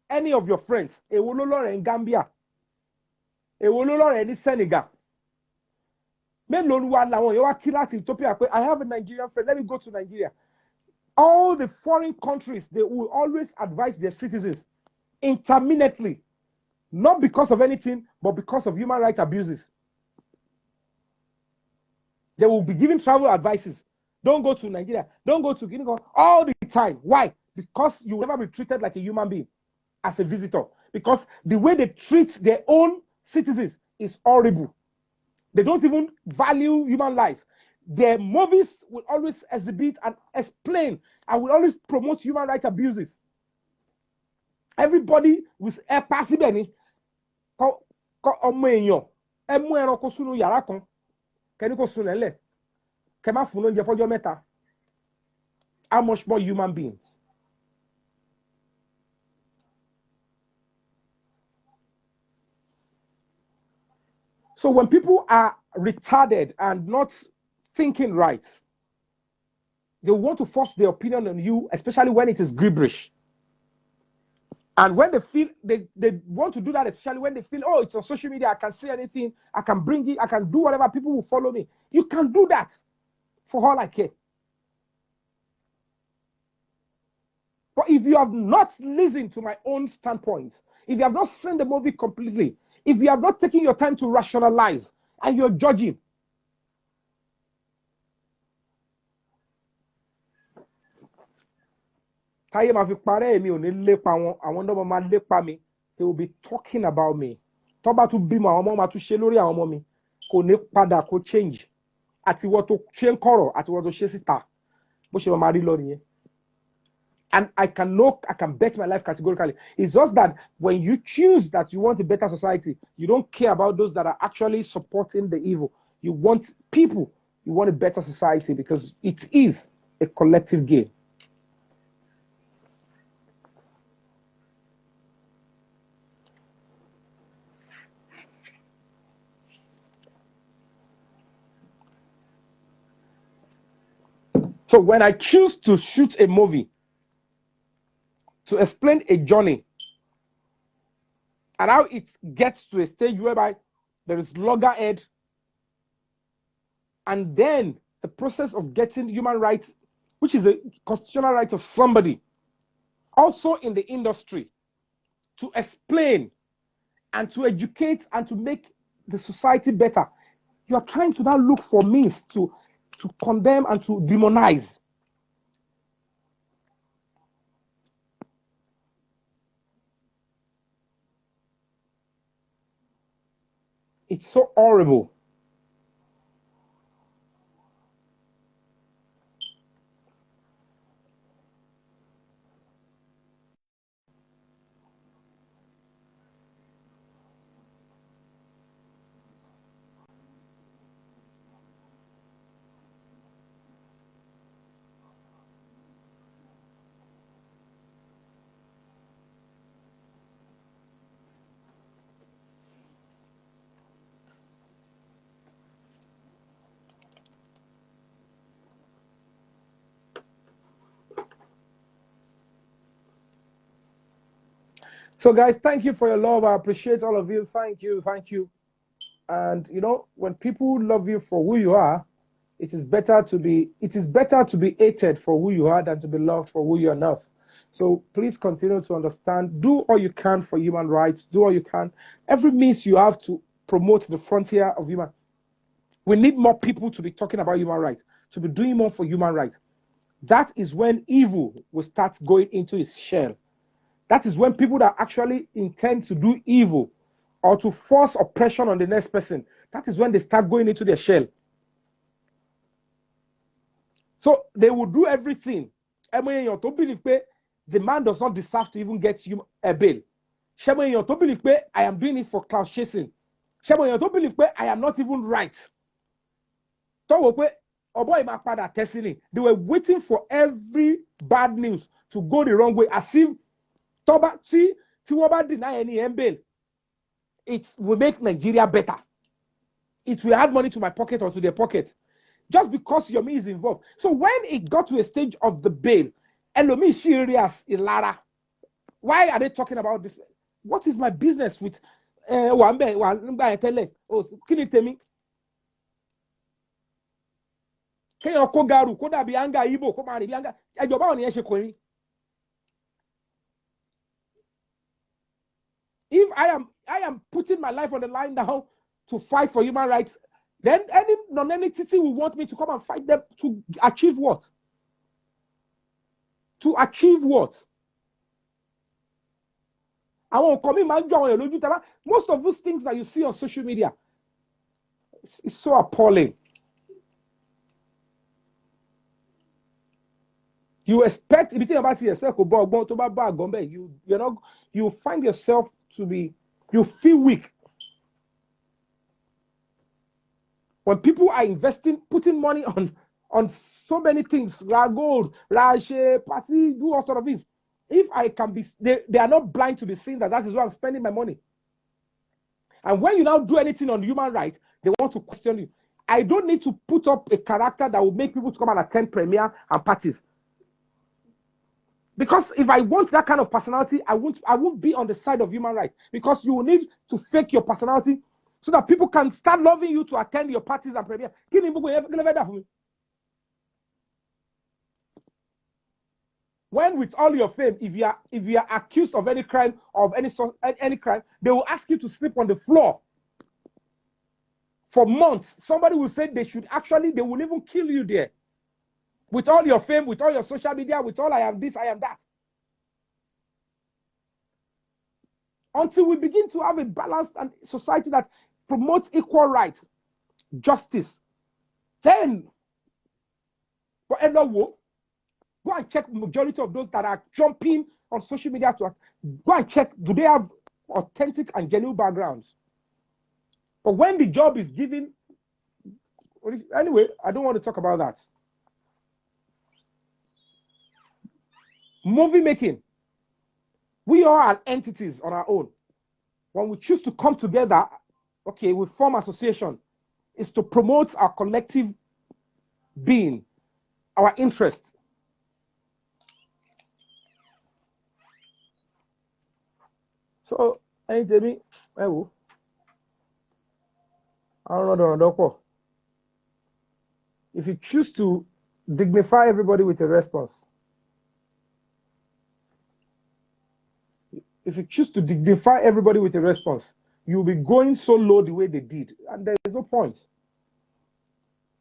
any of your friends, èwo ló lọ́rẹ̀ẹ́ in Gambia, èwo ló lọ́rẹ̀ẹ́ ní Senegal. Mélòó wa làwọn èèyàn wá kí láti Ethiopia pé I have a Nigerian friend, let me go to Nigeria. All the foreign countries, they will always advise their citizens intermittently, not because of anything, but because of human rights abuses. They will be giving travel advices. Don't go to Nigeria. Don't go to Guinea all the time. Why? Because you will never be treated like a human being as a visitor. Because the way they treat their own citizens is horrible. They don't even value human lives. Their movies will always exhibit and explain and will always promote human rights abuses. Everybody with a passive any how much more human beings? So when people are retarded and not thinking right, they want to force their opinion on you, especially when it is gibberish. And when they feel they want to do that, especially when they feel, oh, it's on social media, I can say anything, I can bring it, I can do whatever, people will follow me. You can do that for all I care. But if you have not listened to my own standpoints, if you have not seen the movie completely, if you have not taken your time to rationalize and you're judging, they will be talking about me. Toba to be my mama to shelori àwọn ọmọ mi kò ní padà kó change àti wọ́n tó ṣe ń kọ̀rọ̀ àti wọ́n tó ṣe síta bó ṣe máa rí lọ nìyẹn. And I can bet my life categorically. It's just that when you choose that you want a better society, you don't care about those that are actually supporting the evil. You want people, you want a better society because it is a collective game. So when I choose to shoot a movie to explain a journey and how it gets to a stage whereby there is loggerhead, and then the process of getting human rights, which is a constitutional right of somebody, also in the industry, to explain and to educate and to make the society better, you are trying to now look for means to condemn and to demonize. It's so horrible. So guys, thank you for your love. I appreciate all of you. Thank you. And you know, when people love you for who you are, it is better to be hated for who you are than to be loved for who you are not. So please continue to understand. Do all you can for human rights. Do all you can. Every means you have to promote the frontier of human. We need more people to be talking about human rights, to be doing more for human rights. That is when evil will start going into its shell. That is when people that actually intend to do evil or to force oppression on the next person, that is when they start going into their shell. So they will do everything. The man does not deserve to even get a bail. I am doing it for clout chasing. I am not even right. They were waiting for every bad news to go the wrong way, as if deny any bail. It will make Nigeria better. It will add money to my pocket or to their pocket. Just because Yomi is involved. So when it got to a stage of the bail, Elomi serious Ilara. Why are they talking about this? What is my business with kéèyàn kó garu kó dàbí anga Igbo kó máa rìn bí anga ẹjọ báwo ni ẹ ṣe kò rí. If I am putting my life on the line now to fight for human rights, then any non-entity will want me to come and fight them to achieve what? To achieve what? Most of those things that you see on social media, it's so appalling. You expect, if you think about it, you find yourself to be, you feel weak. When people are investing, putting money on so many things, gold, party, do all sort of things. If I can be, they are not blind to be seeing that is where I'm spending my money. And when you now do anything on human rights, they want to question you. I don't need to put up a character that will make people to come and attend premiere and parties. Because if I want that kind of personality, I won't be on the side of human rights. Because you will need to fake your personality so that people can start loving you to attend your parties and premiere. When with all your fame, if you are accused of any crime, they will ask you to sleep on the floor for months. Somebody will say they will even kill you there. With all your fame, with all your social media, with all I am this, I am that. Until we begin to have a balanced society that promotes equal rights, justice, then go and check the majority of those that are jumping on social media to go and check, do they have authentic and genuine backgrounds? But when the job is given, anyway, I don't want to talk about that. Movie making. We all are entities on our own. When we choose to come together, okay, we form association, is to promote our collective being, our interest. So, I don't know. If you choose to dignify everybody with a response, you'll be going so low the way they did, and there is no point.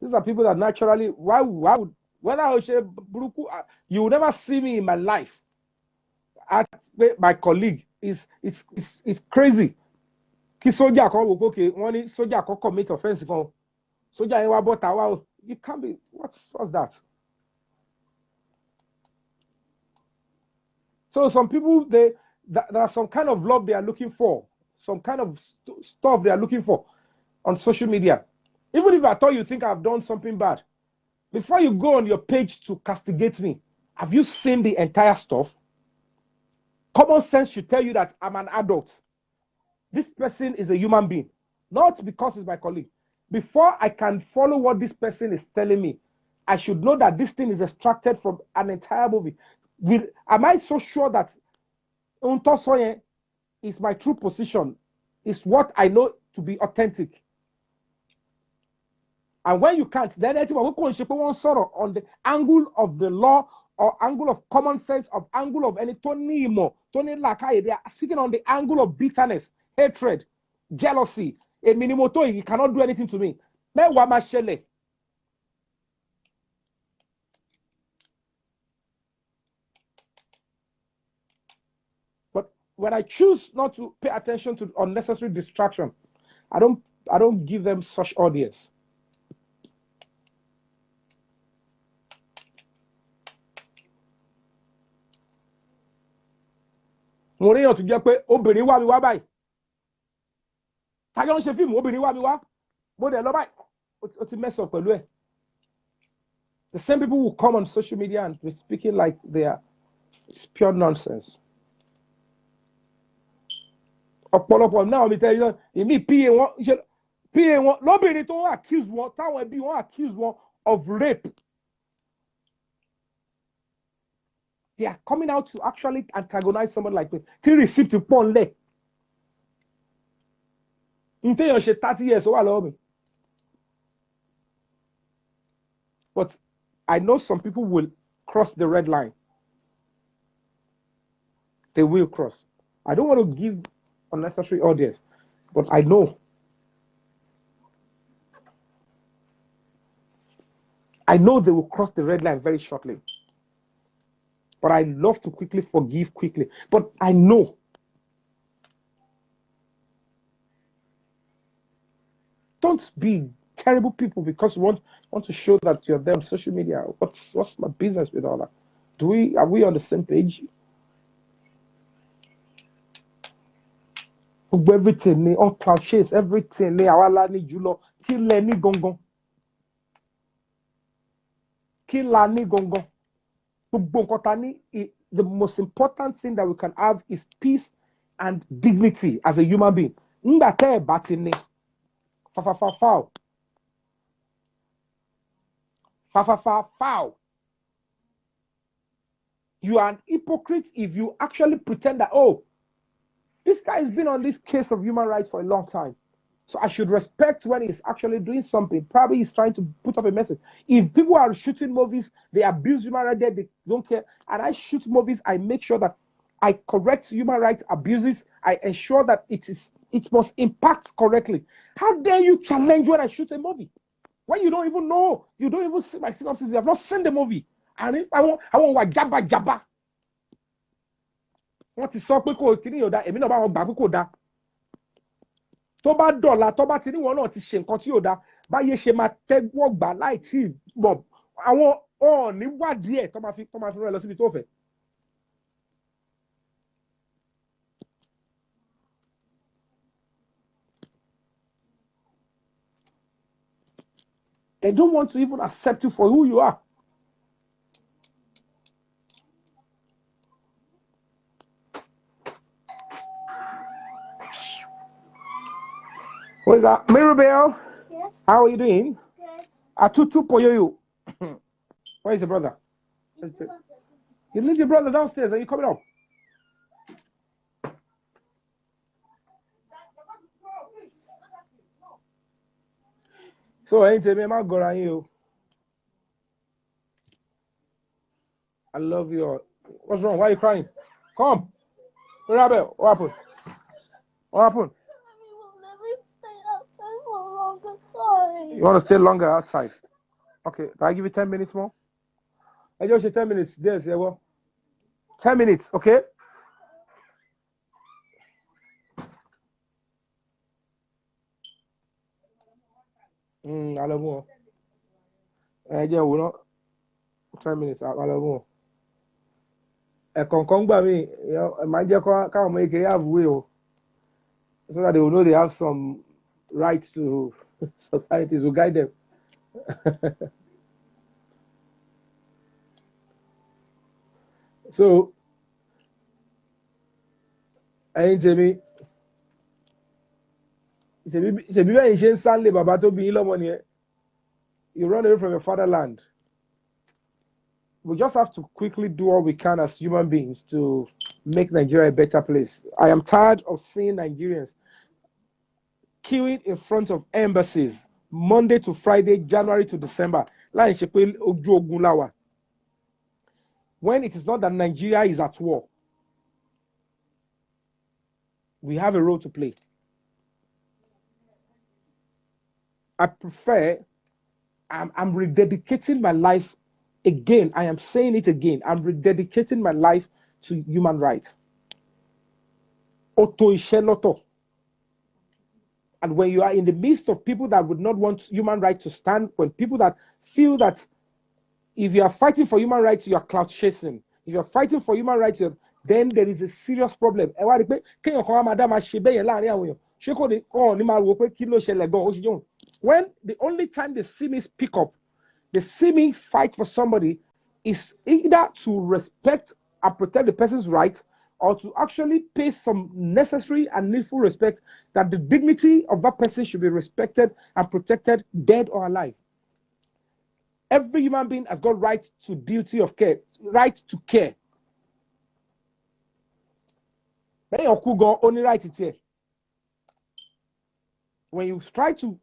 These are people that naturally, why would, whether I say Buruku, you will never see me in my life. My colleague is crazy. Ki soldier okay, one soldier commit offense. Soldier, you can't be. What's that? So some people, there are some kind of love they are looking for, some kind of stuff they are looking for on social media. Even if I thought you think I've done something bad, before you go on your page to castigate me, have you seen the entire stuff? Common sense should tell you that I'm an adult. This person is a human being, not because it's my colleague. Before I can follow what this person is telling me, I should know that this thing is extracted from an entire movie. Am I so sure that Untosoye is my true position, is what I know to be authentic? And when you can't, then on the angle of the law or angle of common sense, of angle of any Tony Lakai, they are speaking on the angle of bitterness, hatred, jealousy. A minimoto, he cannot do anything to me. But when I choose not to pay attention to unnecessary distraction, I don't give them such audience. Mo rí èèyàn tó jẹ́ pé obìnrin wá mi wá báyìí. Tájọ́ ń ṣe fíìmù obìnrin wá mi wá. Mo dẹ̀ lọ báyìí. Ó ti mess up pẹ̀lú ẹ̀. The same people will come on social media and be speaking like they are. It's pure nonsense. Ọ̀pọ̀lọpọ̀ náà mi tell you, ìmí PA wọn lóbìnrin tó accuse wọn táwọn ẹbí wọn accuse wọn of rape. They are coming out to actually antagonize someone like me. Till receipt to pon le. Until you 30 years, so I love me. But I know some people will cross the red line. They will cross. I don't want to give unnecessary audience, but I know. I know they will cross the red line very shortly. But I love to quickly forgive quickly. But I know. Don't be terrible people because you want to show that you're there on social media. What's my business with all that? Are we on the same page? Everything on cloud chase, everything awala ni julo, kill any gongon. Kill any gongon. The most important thing that we can have is peace and dignity as a human being. Foul. You are an hypocrite if you actually pretend that, oh, this guy has been on this case of human rights for a long time. So I should respect when he's actually doing something. Probably he's trying to put up a message. If people are shooting movies, they abuse human rights, they don't care. And I shoot movies, I make sure that I correct human rights abuses. I ensure that it must impact correctly. How dare you challenge when I shoot a movie? When you don't even know, you don't even see my synopsis, you have not seen the movie. And I want jabba. Wọ́n ti sọ pé kò kíní yóò dá, èmi náà bá wọn gbà pé kò dá. Tó bá dọ̀la, tó bá ti níwọ̀n náà ti ṣe nǹkan tí yóò dá, báyé ṣe máa tẹ́wọ́ gbà láì tí mọ̀ àwọn ọ̀ọ́ni wádìí ẹ̀ tó máa fi rẹ̀ lọ síbi tó fẹ́. They don't want to even accept you for who you are. What is that? Mirabelle? Yeah. How are you doing? Good. Atutu Poyoyo. Where is your brother? You leave your brother downstairs. Are you coming up? So, ain't me, I'm going you. I love you all. What's wrong? Why are you crying? Come. Mirabelle, what happened? What happened? You want to stay longer outside? Okay, can I give you 10 minutes more? I just say 10 minutes. Yes, yeah, well. 10 minutes, okay? I love more. Yeah, we're not. 10 minutes, I love more. A concomba me, you know, my dear, can't make a have will. So that they will know they have some rights to societies will guide them. So, I ain't tell me. Ṣèbí bẹ́ẹ̀ ṣe ń sánlé bàbá tó bí yín lọ́mọ nìyẹn. You run away from your fatherland. We just have to quickly do all we can as human beings to make Nigeria a better place. I am tired of seeing Nigerians queuing in front of embassies Monday to Friday, January to December. Láì ṣe pé ojú ogun la wà. When it is not that Nigeria is at war, we have a role to play. I prefer, I'm rededicating my life again. I am saying it again. I'm rededicating my life to human rights. Oto ishe loto. And when you are in the midst of people that would not want human rights to stand, when people that feel that if you are fighting for human rights, you are clout chasing. If you're fighting for human rights, then there is a serious problem. When the only time they see me speak up, they see me fight for somebody, is either to respect and protect the person's rights or to actually pay some necessary and needful respect that the dignity of that person should be respected and protected, dead or alive. Every human being has got right to duty of care, right to care. Only right it's here. When you try to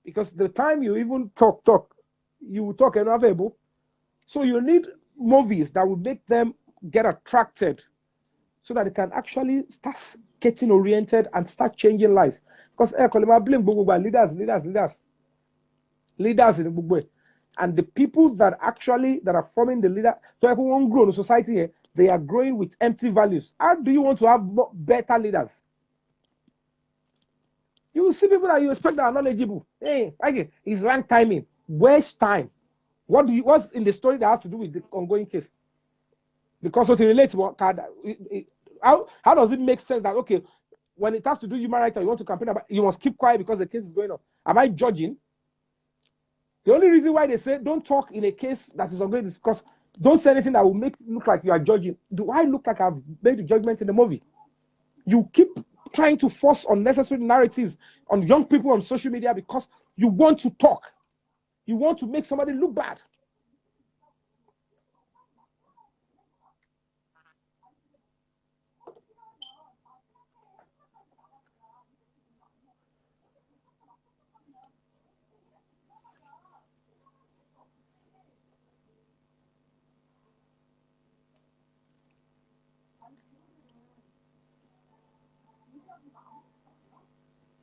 Because the time you even talk, you will talk unavailable. So you need movies that will make them get attracted so that they can actually start getting oriented and start changing lives. Because leaders in the way. And the people that are forming the leader, so everyone won't grow in society, they are growing with empty values. How do you want to have better leaders? You will see people that you expect that are knowledgeable. Hey, okay, it's rank timing. Waste time. What's in the story that has to do with the ongoing case? Because what it relates to how does it make sense that okay, when it has to do human rights, you want to campaign about, you must keep quiet because the case is going on? Am I judging? The only reason why they say don't talk in a case that is ongoing is because don't say anything that will make it look like you are judging. Do I look like I've made the judgment in the movie? You keep trying to force unnecessary narratives on young people on social media because you want to talk. You want to make somebody look bad.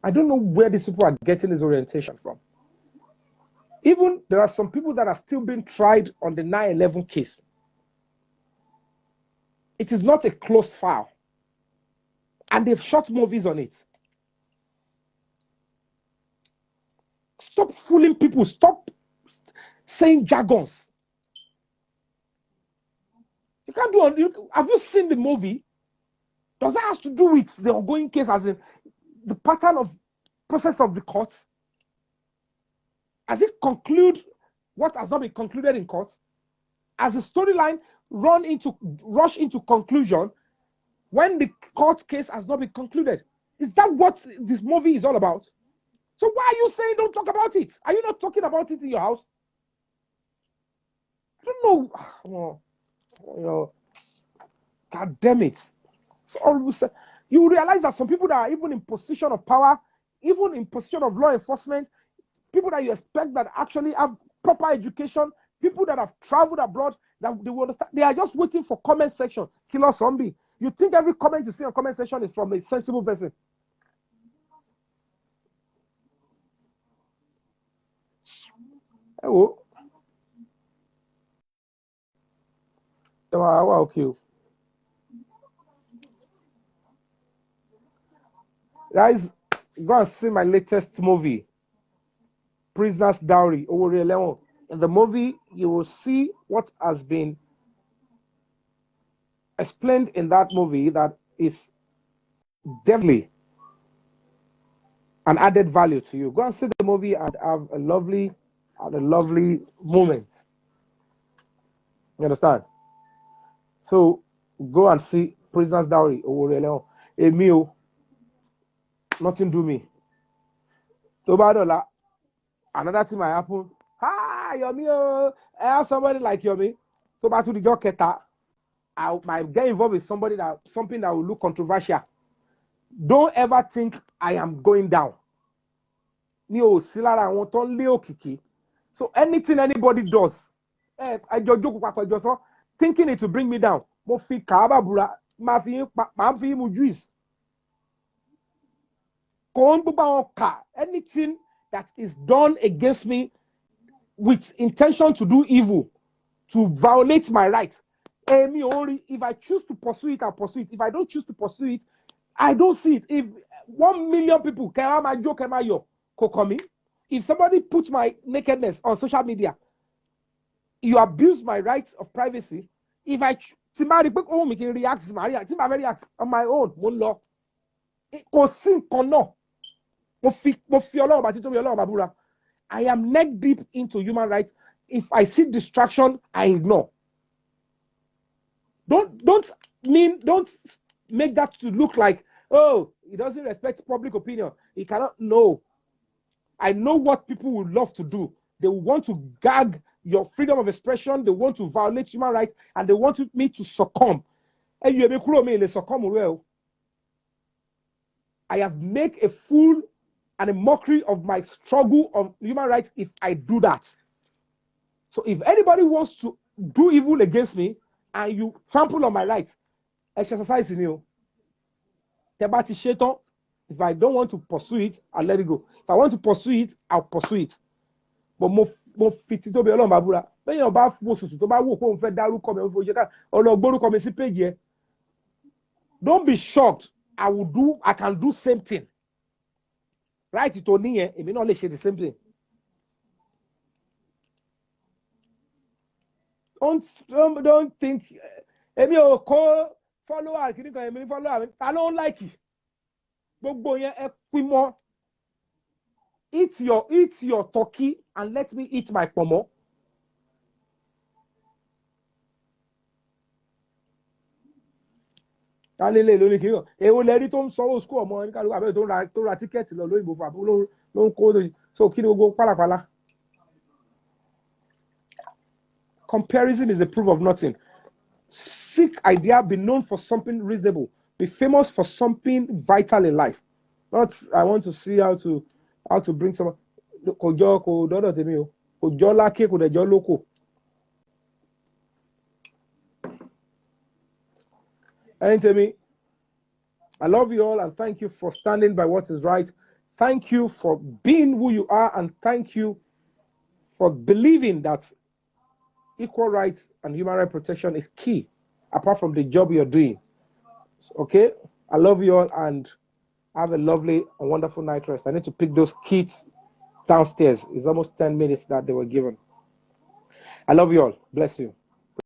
I don't know where these people are getting this orientation from. Even there are some people that are still being tried on the 9/11 case. It is not a closed file. And they've shot movies on it. Stop fooling people. Stop saying jargons. You can't do it. Have you seen the movie? Does that have to do with the ongoing case, as in the pattern of process of the court? Has it conclude what has not been concluded in court? As a storyline rush into conclusion when the court case has not been concluded? Is that what this movie is all about? So why are you saying don't talk about it? Are you not talking about it in your house? I don't know. God damn it. So you realize that some people that are even in position of power, even in position of law enforcement, people that you expect that actually have proper education, people that have traveled abroad, that they will understand, they are just waiting for comment section. Killer zombie. You think every comment you see on comment section is from a sensible person? Hello. Okay. Guys, go and see my latest movie, Prisoner's Dowry. In the movie, you will see what has been explained in that movie that is definitely an added value to you. Go and see the movie and have a lovely moment. You understand? So go and see Prisoner's Dowry. Emil, nothing do me. Tobadola, another thing might happen. Hi, Yomi. I have somebody like Yomi. Toba to the Joketa. I might get involved with something that will look controversial. Don't ever think I am going down. So anything anybody does, thinking it will bring me down. Anything that is done against me with intention to do evil, to violate my rights, if I choose to pursue it, I'll pursue it. If I don't choose to pursue it, I don't see it. If 1 million people can my joke, if somebody puts my nakedness on social media, you abuse my rights of privacy. If I react on my own, I am neck deep into human rights. If I see distraction, I ignore. Don't make that to look like, oh, he doesn't respect public opinion. He cannot. No. I know what people would love to do. They want to gag your freedom of expression. They want to violate human rights, and they want me to succumb. And you succumb well. I have made a fool and a mockery of my struggle of human rights if I do that. So if anybody wants to do evil against me and you trample on my rights, exercise in you. If I don't want to pursue it, I'll let it go. If I want to pursue it, I'll pursue it. But mo fit to be Ọlọ́run babura. When you ba wo susu to ba wo ko nfe daruko me fo je ka ologboruko me sí page yẹn. Don't be shocked. I can do same thing. Right to niyen, èmi náà lè ṣe the same thing. Don't think èmi ò kó follower kini kan èmi follower ta ló like it. Gbogbo yẹn ẹ pín mọ́. Eat your turkey and let me eat my pomo. Kálélé lórí kiri kan. Èwo lẹ rí tó ń sanwó school ọmọ ní kálukú àbẹ́ tó ra tíkẹ́ẹ̀tì lọ lóyìnbó fún àbúrò ló ń kó lóyìn. So kí ni gbogbo pálapàla? Comparison is a proof of nothing. Seek idea, be known for something reasonable. Be famous for something vital in life. Not I want to see how to bring someone. Kò dọ́dọ̀ tèmi o. Kò jọ́ lákè kò dẹ̀ jọ́ lóko. And Temi, I love you all and thank you for standing by what is right. Thank you for being who you are and thank you for believing that equal rights and human rights protection is key, apart from the job you're doing. Okay? I love you all and have a lovely and wonderful night rest. I need to pick those kids downstairs. It's almost 10 minutes that they were given. I love you all. Bless you.